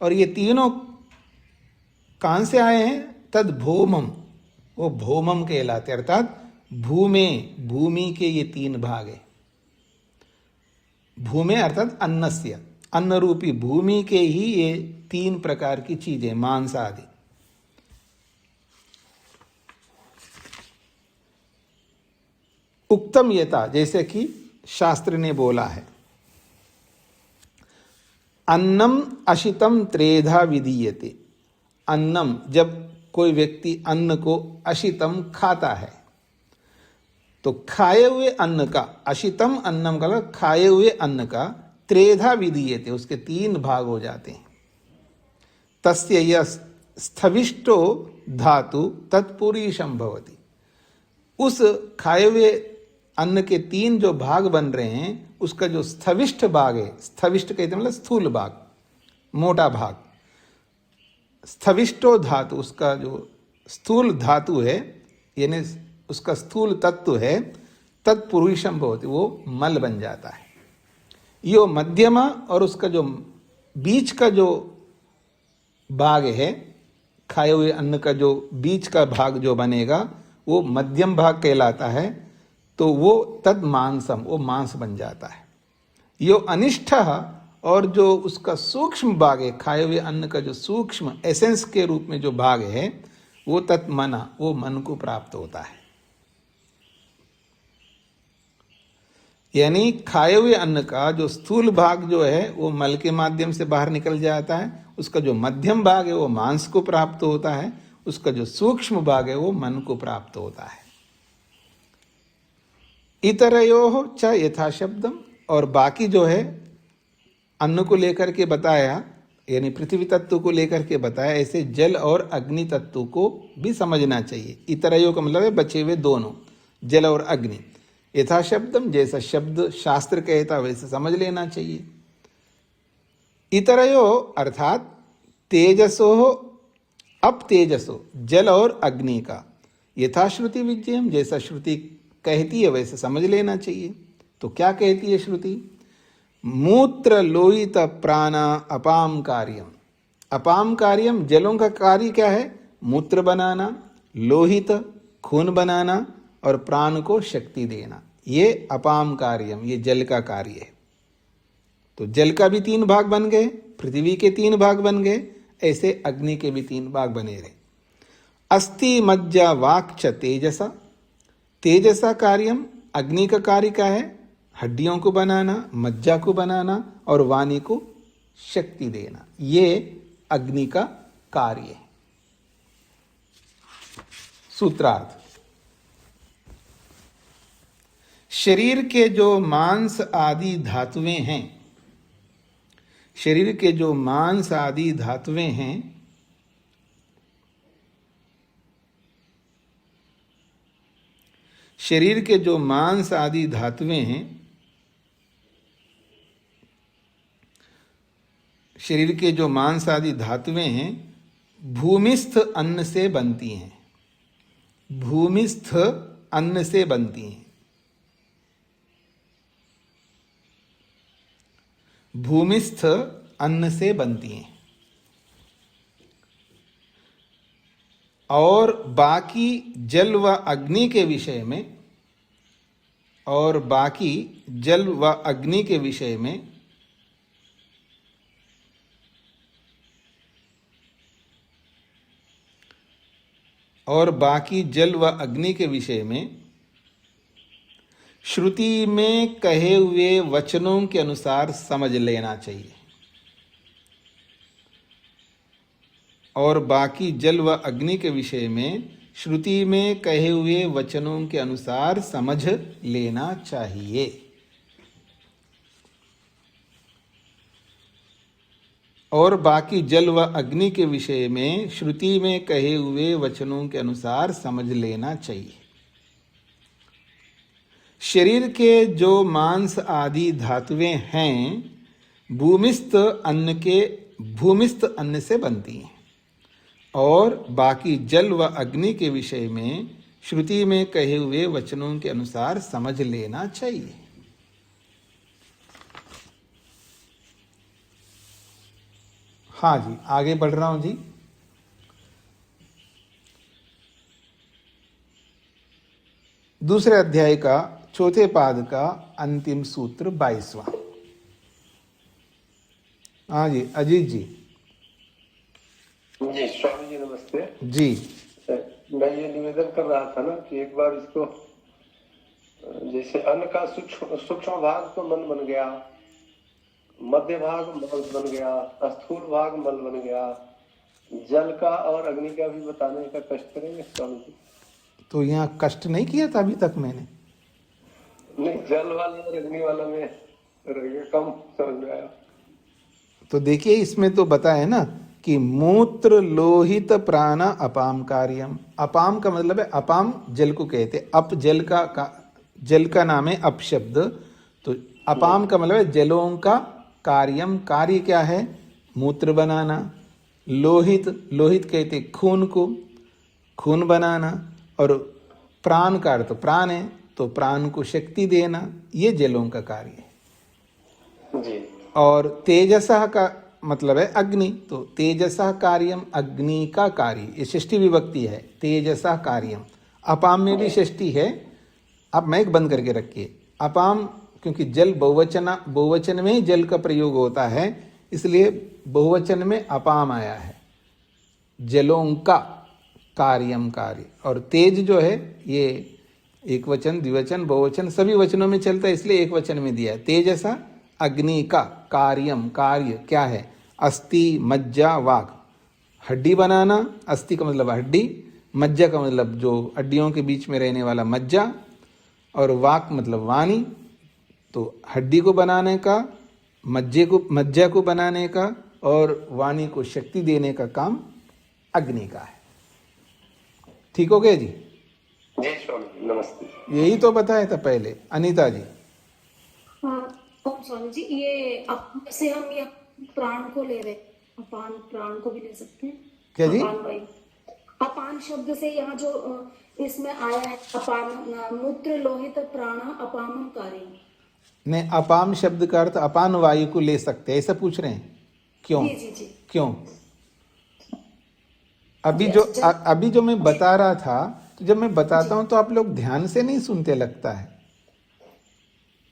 और ये तीनों कहां से आए हैं? तद भौमम, वो भौमम कहलाते, अर्थात भूमि के ये तीन भाग है। भूमे अर्थात अन्नस्य, अन्न रूपी भूमि के ही ये तीन प्रकार की चीजें, मांस आदि। उक्तम यथा, जैसे कि शास्त्र ने बोला है, अन्नम अशितम त्रेधा विधीयते। अन्नम, जब कोई व्यक्ति अन्न को अशितम खाता है, तो खाए हुए अन्न का, अशितम अन्नम का मतलब खाए हुए अन्न का, त्रेधा विधीयते, उसके तीन भाग हो जाते हैं। तस्य यः स्थविष्टो धातु तत्पुरुषम भवति, उस खाए हुए अन्न के तीन जो भाग बन रहे हैं, उसका जो स्थविष्ट भाग है, स्थविष्ट कहते मतलब स्थूल भाग, मोटा भाग, स्थविष्टो धातु, उसका जो स्थूल धातु है, यानी उसका स्थूल तत्व है, तत्पुरुषम भवति, वो मल बन जाता है। यो मध्यमा, और उसका जो बीच का जो भाग है, खाए हुए अन्न का जो बीच का भाग जो बनेगा, वो मध्यम भाग कहलाता है। तो वो तद मांसम, वो मांस बन जाता है। यो अनिष्ठ, और जो उसका सूक्ष्म भाग है, खाए हुए अन्न का जो सूक्ष्म एसेंस के रूप में जो भाग है, वो तत्मना, वो मन को प्राप्त होता है। यानी खाए हुए अन्न का जो स्थूल भाग जो है वो मल के माध्यम से बाहर निकल जाता है, उसका जो मध्यम भाग है वो मांस को प्राप्त होता है, उसका जो सूक्ष्म भाग है वो मन को प्राप्त होता है। इतरयो च यथा शब्दम, और बाकी जो है अन्न को लेकर के बताया, यानी पृथ्वी तत्व को लेकर के बताया, ऐसे जल और अग्नि तत्व को भी समझना चाहिए। इतरयो का मतलब है बचे हुए दोनों, जल और अग्नि। यथा शब्दम, जैसा शब्द शास्त्र कहता वैसे समझ लेना चाहिए। इतरयो अर्थात तेजसो अप तेजसो, जल और अग्नि का, यथाश्रुति विजयम, जैसा श्रुति कहती है वैसे समझ लेना चाहिए। तो क्या कहती है श्रुति? मूत्र लोहित प्राणा अपाम कार्यम। अपाम कार्यम, जलों का कार्य क्या है? मूत्र बनाना, लोहित खून बनाना, और प्राण को शक्ति देना। ये अपाम कार्यम, ये जल का कार्य है। तो जल का भी 3 भाग बन गए, पृथ्वी के 3 भाग बन गए, ऐसे अग्नि के भी 3 भाग बने रहे। अस्ति मज्जा वाक् च तेजसा, तेजसा कार्यम, अग्नि का कार्य क्या है? हड्डियों को बनाना, मज्जा को बनाना और वाणी को शक्ति देना। ये अग्नि का कार्य है। सूत्रार्थ, शरीर के जो मांस आदि धातुएं हैं, शरीर के जो मांस आदि धातुएं हैं, शरीर के जो मांस आदि धातुएं हैं, शरीर के जो मांस आदि धातुएं हैं, भूमिस्थ अन्न से बनती हैं। भूमिस्थ अन्न से बनती हैं। भूमिस्थ अन्न से बनती हैं। और बाकी जल व अग्नि के विषय में, और बाकी जल व अग्नि के विषय में और बाकी जल व अग्नि के विषय में श्रुति में कहे हुए वचनों के अनुसार समझ लेना चाहिए। और बाकी जल व अग्नि के विषय में श्रुति में कहे हुए वचनों के अनुसार समझ लेना चाहिए। और बाकी जल व अग्नि के विषय में श्रुति में कहे हुए वचनों के अनुसार समझ लेना चाहिए। शरीर के जो मांस आदि धातुएं हैं, भूमिस्थ अन्न से बनती हैं। और बाकी जल व अग्नि के विषय में श्रुति में कहे हुए वचनों के अनुसार समझ लेना चाहिए। हाँ जी, आगे बढ़ रहा हूं जी। दूसरे अध्याय का चौथे पाद का अंतिम सूत्र 22वां। हाँ जी, अजीत जी। जी स्वामी जी नमस्ते जी। मैं ये निवेदन कर रहा था ना कि एक बार इसको, जैसे अन्न का सूक्ष्म भाग तो मन बन गया, मध्य भाग मल बन गया, स्थूल भाग मल बन गया, जल का और अग्नि का भी बताने का कष्ट करेंगे स्वामी जी? तो यहाँ कष्ट नहीं किया था अभी तक मैंने? नहीं, जल वाला और अग्नि वाला में कम समझ में आया। तो देखिए, इसमें तो बताया ना कि मूत्र लोहित प्राण अपाम कार्यम। अपाम का मतलब है, अपाम जल को कहते, अप जल का नाम है अप शब्द। तो अपाम का मतलब है जलों का कार्यम। कार्य क्या है? मूत्र बनाना। लोहित, लोहित कहते खून को, खून बनाना। और प्राण का अर्थ प्राण है, तो प्राण को शक्ति देना, ये जलों का कार्य है जी। और तेजसः का मतलब है अग्नि, तो तेजसः कार्यम, अग्नि का कार्य। ये षष्ठी विभक्ति है, तेजसः कार्यम। अपाम में भी षष्ठी है, आप माइक बंद करके रखिए। अपाम, क्योंकि जल बहुवचन में ही जल का प्रयोग होता है, इसलिए बहुवचन में अपाम आया है। जलों का कार्यम कार्य, और तेज जो है ये एक वचन, द्विवचन, बहुवचन सभी वचनों में चलता है, इसलिए एक वचन में दिया है। तेजसा अग्नि का कार्यम, कार्य क्या है? अस्थि मज्जा वाक, हड्डी बनाना। अस्थि का मतलब हड्डी, मज्जा का मतलब जो हड्डियों के बीच में रहने वाला मज्जा, और वाक मतलब वाणी। तो हड्डी को बनाने का, मज्जा को बनाने का और वाणी को शक्ति देने का काम अग्नि का है। ठीक हो गया जी? जी स्वामी, नमस्ते। यही तो बताया था पहले। अनीता जी। हाँ ओम स्वामी जी, ये अप से हम ये प्राण को ले रहे हैं, अपान प्राण को भी ले सकते हैं। क्या जी? अपान वायु, अपान शब्द से यहाँ जो इसमें आया है अपान, मूत्र लोहित प्राण अपानम कार्य। ने अपाम शब्द का अर्थ अपान वायु को ले सकते हैं, ऐसा पूछ रहे हैं? क्यों? जी जी जी। क्यों? अभी जो मैं बता रहा था, तो जब मैं बताता हूं तो आप लोग ध्यान से नहीं सुनते लगता है।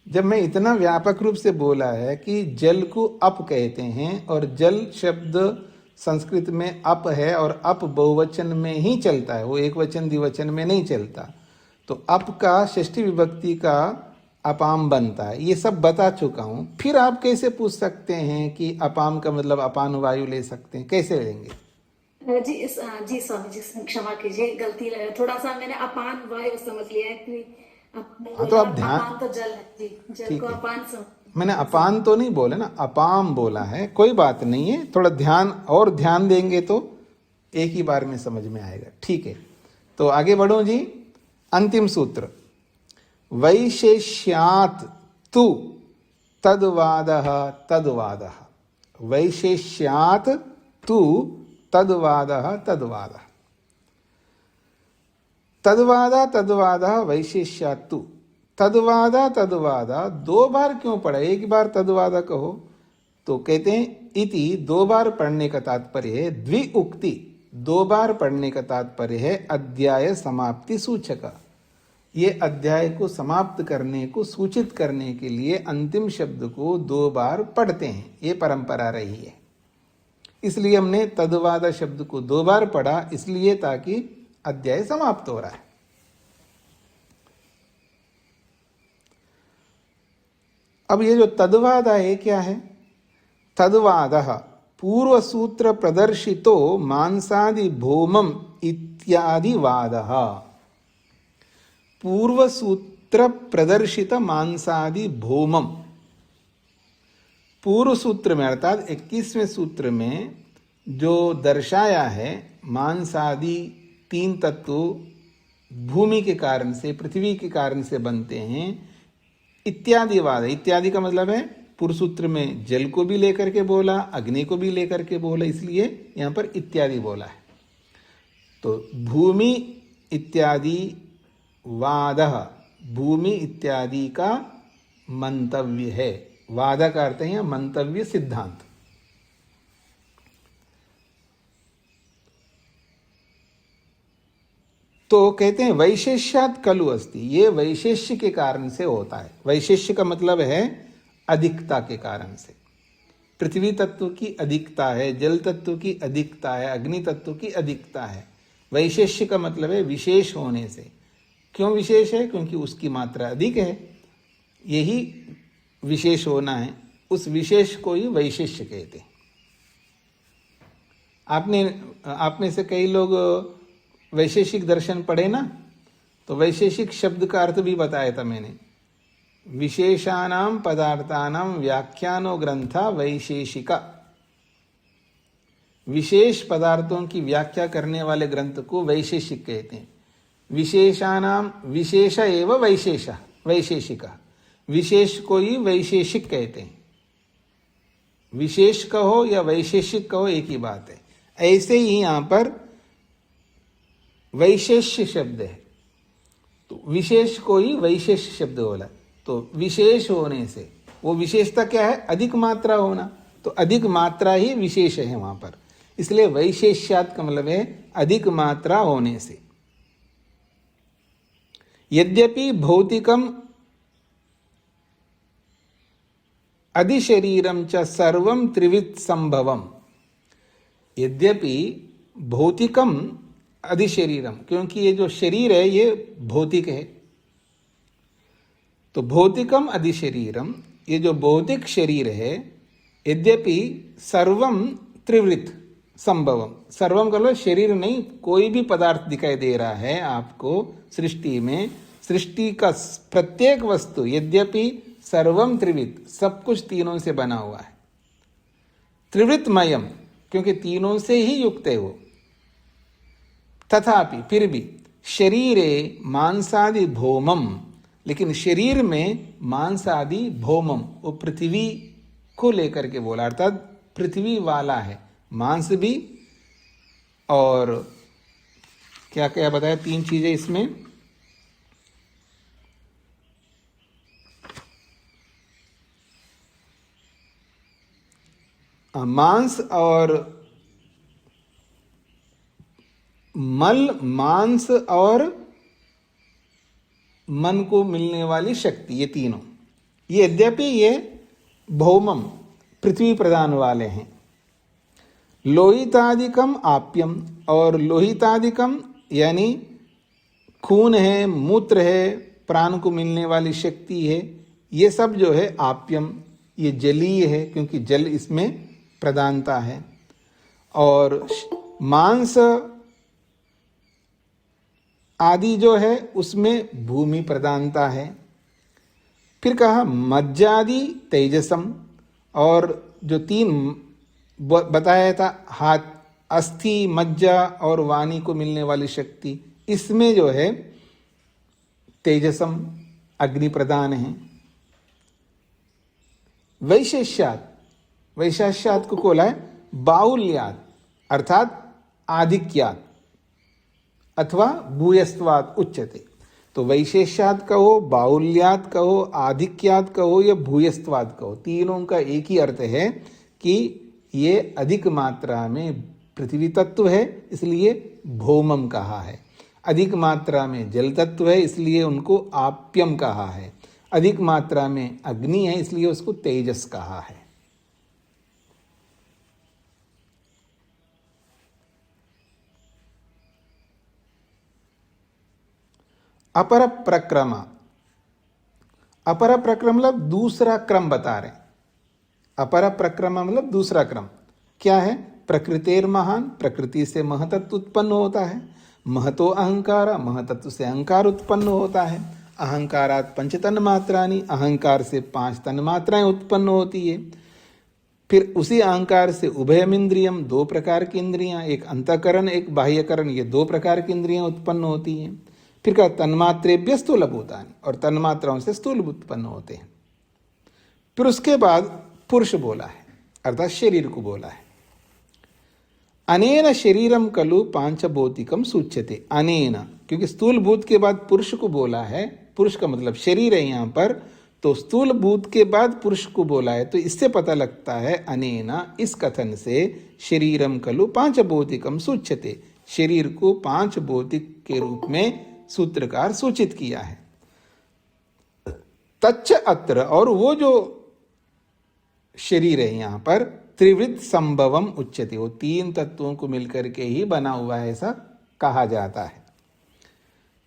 जब मैं इतना व्यापक रूप से बोला है कि जल को अप कहते हैं, और जल शब्द संस्कृत में अप है, और अप बहुवचन में ही चलता है, वो एक वचन द्विवचन में नहीं चलता। तो अप का षष्ठी विभक्ति का अपाम बनता है, ये सब बता चुका हूं। फिर आप कैसे पूछ सकते हैं कि अपाम का मतलब अपान वायु ले सकते हैं? कैसे लेंगे? जी स्वामी जी, क्षमा कीजिए, गलती लगा, थोड़ा सा मैंने अपान वायु समझ लिया है कि तो आप ध्यान, अपान तो जल है जी, जल को अपान मैंने अपान तो नहीं बोला ना, अपाम बोला है। कोई बात नहीं है, थोड़ा ध्यान देंगे तो एक ही बार में समझ में आएगा। ठीक है, तो आगे बढ़ो जी। अंतिम सूत्र, वैशेष्यात् तु तद्वादः तद्वादः, वैशेष्यात् तु तद्वादः तद्वादः, तद्वादा तद्वादा वैशेष्यात् तु। तद्वादा तद्वादा दो बार क्यों पढ़ा? एक बार तद्वादा कहो। तो कहते हैं इति, दो बार पढ़ने का तात्पर्य है, द्वि उक्ति, दो बार पढ़ने का तात्पर्य है अध्याय समाप्ति सूचक। ये अध्याय को समाप्त करने को सूचित करने के लिए अंतिम शब्द को दो बार पढ़ते हैं, ये परंपरा रही है। इसलिए हमने तद्वादा शब्द को दो बार पढ़ा, इसलिए ताकि अध्याय समाप्त हो रहा है। अब ये जो तद्वादा है क्या है? तद्वादः पूर्व सूत्र प्रदर्शितो मांसादि भौमम इत्यादि वादः। पूर्व सूत्र प्रदर्शित मांसादि भौमम, पूर्व सूत्र में अर्थात 21वें सूत्र में जो दर्शाया है मांसादि तीन तत्व भूमि के कारण से, पृथ्वी के कारण से बनते हैं, इत्यादि वाद। इत्यादि का मतलब है पूर्व सूत्र में जल को भी लेकर के बोला, अग्नि को भी लेकर के बोला, इसलिए यहां पर इत्यादि बोला है। तो भूमि इत्यादि वादः, भूमि इत्यादि का मंतव्य है। वादा का अर्थ है मंतव्य, सिद्धांत। तो कहते हैं वैशेष्यात् खलु अस्ति, ये वैशेष्य के कारण से होता है। वैशेष्य का मतलब है अधिकता के कारण से। पृथ्वी तत्व की अधिकता है, जल तत्व की अधिकता है, अग्नि तत्व की अधिकता है। वैशेष्य का मतलब है विशेष होने से। क्यों विशेष है? क्योंकि उसकी मात्रा अधिक है, यही विशेष होना है। उस विशेष को ही वैशेष्य कहते हैं। आप में से कई लोग वैशेषिक दर्शन पढ़े ना, तो वैशेषिक शब्द का अर्थ भी बताया था मैंने। विशेषानाम पदार्थानाम व्याख्यानो ग्रंथा वैशेषिका, विशेष पदार्थों की व्याख्या करने वाले ग्रंथ को वैशेषिक कहते हैं। विशेषानाम, विशेष एव वैशेष, वैशेषिका, विशेष को ही वैशेषिक कहते हैं। विशेष कहो या वैशेषिक कहो एक ही बात है। ऐसे ही यहां पर वैशेष्य शब्द है, तो विशेष को ही वैशेष्य शब्द बोला। तो विशेष होने से, वो विशेषता क्या है? अधिक मात्रा होना। तो अधिक मात्रा ही विशेष है वहां पर, इसलिए वैशेष्यात् का मतलब है अधिक मात्रा होने से। यद्यपि भौतिकम अधिशरीरम च सर्वम त्रिविध संभवम, यद्यपि भौतिकम अधिशरीरम, क्योंकि ये जो शरीर है ये भौतिक है, तो भौतिकम अधिशरीरम, ये जो भौतिक शरीर है, यद्यपि सर्वम त्रिवृत संभवम, सर्वम का शरीर नहीं, कोई भी पदार्थ दिखाई दे रहा है आपको सृष्टि में, सृष्टि का प्रत्येक वस्तु यद्यपि सर्वम त्रिवित, सब कुछ तीनों से बना हुआ है, त्रिवृतमयम, क्योंकि तीनों से ही युक्त है वो, तथापि फिर भी शरीरे मांसादि भौमम, लेकिन शरीर में मांस आदि भौमम, वो पृथ्वी को लेकर के बोला, अर्थात पृथ्वी वाला है, मांस भी और क्या क्या बताया, 3 चीजें इसमें, मांस और मल, मांस और मन को मिलने वाली शक्ति, ये तीनों, ये यद्यपि ये भौमम पृथ्वी प्रदान वाले हैं। लोहितादिकम आप्यम, और लोहितादिकम यानी खून है, मूत्र है, प्राण को मिलने वाली शक्ति है, ये सब जो है आप्यम, ये जलीय है क्योंकि जल इसमें प्रधानता है। और मांस आदि जो है उसमें भूमि प्रधानता है। फिर कहा मज्जादि तेजसम, और जो 3 बताया था, हाथ, अस्थि, मज्जा और वाणी को मिलने वाली शक्ति, इसमें जो है तेजसम अग्नि प्रदान है। वैशेष्यात, वैशेष्यात को बोला है बाहुल्यात, अर्थात आधिक्यात अथवा भूयस्त्वात उच्यते। तो वैशेष्यात कहो, बाहुल्यात कहो, आधिक्यात कहो या भूयस्त्वात कहो, तीनों का एक ही अर्थ है कि ये अधिक मात्रा में पृथ्वी तत्व है, इसलिए भौमम कहा है। अधिक मात्रा में जल तत्व है, इसलिए उनको आप्यम कहा है। अधिक मात्रा में अग्नि है, इसलिए उसको तेजस कहा है। अपर प्रक्रम, अपर प्रक्रम मतलब दूसरा क्रम बता रहे। अपर प्रक्रम मतलब दूसरा क्रम क्या है? प्रकृतेर महान, प्रकृति से महतत्व उत्पन्न होता है। महतो अहंकार, महतत्व से अहंकार उत्पन्न होता है। अहंकारात 5 तन्मात्रानि, अहंकार से 5 तन्मात्राएं उत्पन्न होती है। फिर उसी अहंकार से उभयम इंद्रियम, 2 प्रकार की इंद्रियां, एक अंतःकरण एक बाह्यकरण, ये 2 प्रकार की इंद्रियां उत्पन्न होती हैं। फिर कहा तन्मात्रेभ्य स्थूलभूतानि, और तन्मात्राओं से स्थूल उत्पन्न होते हैं। फिर उसके बाद पुरुष बोला है, अर्थात शरीर को बोला है। अनेन शरीरम खलु पांचभौतिकम सूच्यते। अनेन, क्योंकि स्थूल भूत के बाद पुरुष को बोला है, पुरुष का मतलब शरीर है यहाँ पर, तो स्थूल भूत के बाद पुरुष को बोला है, तो इससे पता लगता है अनेन, इस कथन से शरीरम खलु पांचभौतिकम सूच्यते, शरीर को 5 भौतिक के रूप में सूत्रकार सूचित किया है। तच्च अत्र, और वो जो शरीर है यहाँ पर त्रिविध संभवम उच्यते, वो 3 तत्वों को मिलकर के ही बना हुआ है, ऐसा कहा जाता है।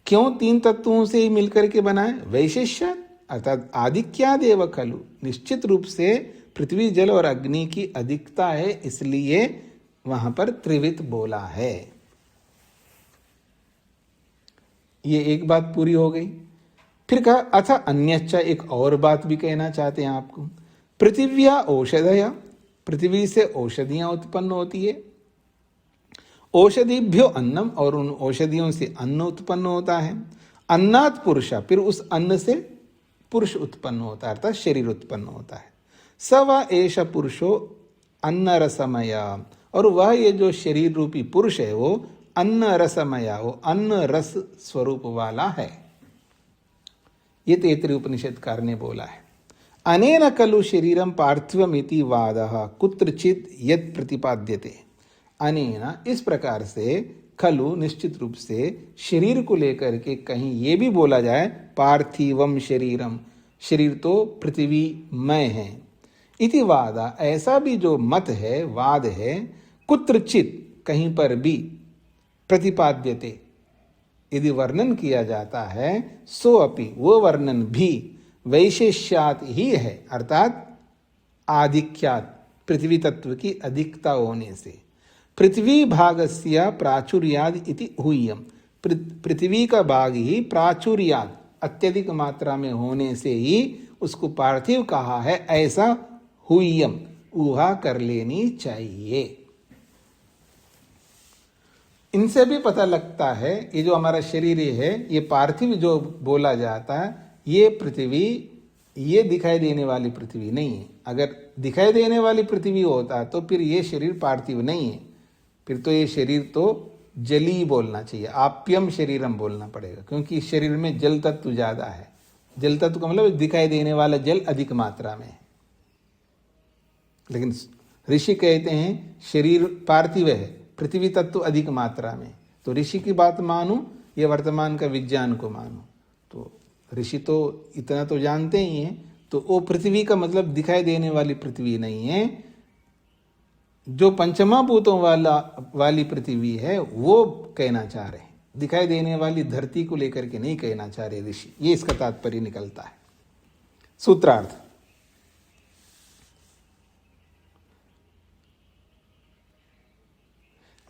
क्यों 3 तत्वों से ही मिलकर के बना है? वैशेष्य अर्थात आधिक्यादेव खलु, निश्चित रूप से पृथ्वी जल और अग्नि की अधिकता है, इसलिए वहां पर त्रिविध बोला है। ये एक बात पूरी हो गई। फिर कहा अथ अन्यच्च, एक और बात भी कहना चाहते हैं आपको। पृथिव्या औषधया, पृथ्वी से औषधियां उत्पन्न होती है। औषधिभ्यो अन्नम, और उन औषधियों से अन्न उत्पन्न होता है। अन्नात् पुरुषा, फिर उस अन्न से पुरुष उत्पन्न होता है, अर्थात शरीर उत्पन्न होता है। स व एष पुरुषो अन्न रसमया, और वह ये जो शरीर रूपी पुरुष है वो अन्न रसमया, वो अन्न रस स्वरूप वाला है। ये तैत्तिरीय उपनिषदकार ने बोला है। अनेन खलु शरीरम पार्थिवमिति वादः कुत्रचित् यत् प्रतिपाद्यते। अनेन, इस प्रकार से, खलु निश्चित रूप से शरीर को लेकर के कहीं ये भी बोला जाए पार्थिवम शरीरम, शरीर तो पृथ्वीमय है। इति वादा, ऐसा भी जो मत है, वाद है, कुत्रचित कहीं पर भी प्रतिपाद्यते, यदि वर्णन किया जाता है, सो अपि वो वर्णन भी वैशेष्यात ही है, अर्थात आधिक्यात, पृथ्वी तत्व की अधिकता होने से। पृथ्वी भागस्य प्राचुर्याद इति हुय्यम, पृथ्वी का भाग ही प्राचुर्याद, अत्यधिक मात्रा में होने से ही उसको पार्थिव कहा है, ऐसा हुय्यम, ऊहा कर लेनी चाहिए। इनसे भी पता लगता है ये जो हमारा शरीर है, ये पार्थिव जो बोला जाता है, ये पृथ्वी, ये दिखाई देने वाली पृथ्वी नहीं है। अगर दिखाई देने वाली पृथ्वी होता तो फिर ये शरीर पार्थिव नहीं है, फिर तो ये शरीर तो जली बोलना चाहिए, आप्यम शरीरम बोलना पड़ेगा, क्योंकि शरीर में जल तत्व ज्यादा है। जल तत्व का मतलब दिखाई देने वाला जल अधिक मात्रा में है। लेकिन ऋषि कहते हैं शरीर पार्थिव है, पृथ्वी तत्व अधिक मात्रा में। तो ऋषि की बात मानो या वर्तमान का विज्ञान को मानो, तो ऋषि तो इतना तो जानते ही हैं। तो वो पृथ्वी का मतलब दिखाई देने वाली पृथ्वी नहीं है, जो पंचमा भूतों वाली पृथ्वी है वो कहना चाह रहे हैं, दिखाई देने वाली धरती को लेकर के नहीं कहना चाह रहे ऋषि। ये इसका तात्पर्य निकलता है। सूत्रार्थ,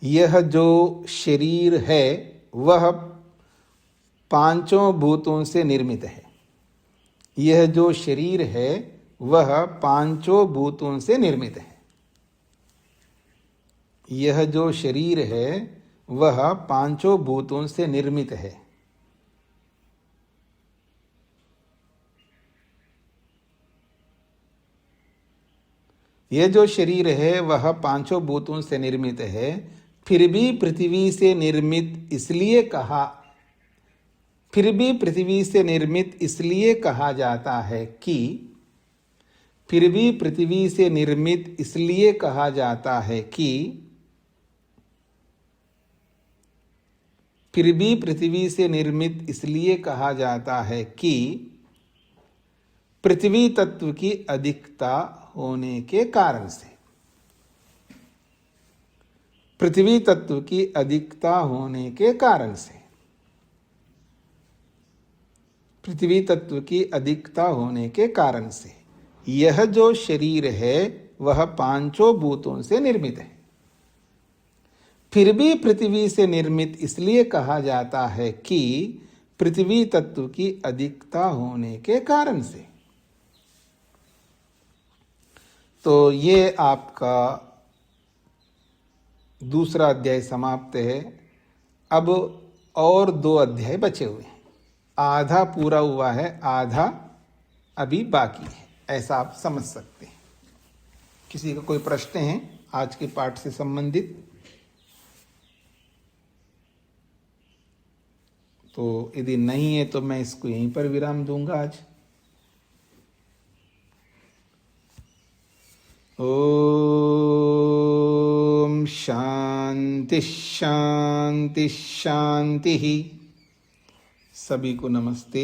यह जो शरीर है वह पांचों भूतों से निर्मित है। यह जो शरीर है वह पांचों भूतों से निर्मित है। यह जो शरीर है वह पांचों भूतों से निर्मित है। यह जो शरीर है वह पांचों भूतों से निर्मित है, फिर भी पृथ्वी से निर्मित इसलिए कहा, फिर भी पृथ्वी से निर्मित इसलिए कहा जाता है कि, फिर भी पृथ्वी से निर्मित इसलिए कहा जाता है कि, फिर भी पृथ्वी से निर्मित इसलिए कहा जाता है कि पृथ्वी तत्व की अधिकता होने के कारण से। पृथ्वी तत्व की अधिकता होने के कारण से, पृथ्वी तत्व की अधिकता होने के कारण से यह जो शरीर है वह पांचों भूतों से निर्मित है। फिर भी पृथ्वी से निर्मित इसलिए कहा जाता है कि पृथ्वी तत्व की अधिकता होने के कारण से। तो ये आपका दूसरा अध्याय समाप्त है। अब और 2 अध्याय बचे हुए हैं। आधा पूरा हुआ है, आधा अभी बाकी है, ऐसा आप समझ सकते हैं। किसी का कोई प्रश्न है आज के पाठ से संबंधित? तो यदि नहीं है तो मैं इसको यहीं पर विराम दूंगा आज। ओम शांति शांति शांति। सभी को नमस्ते।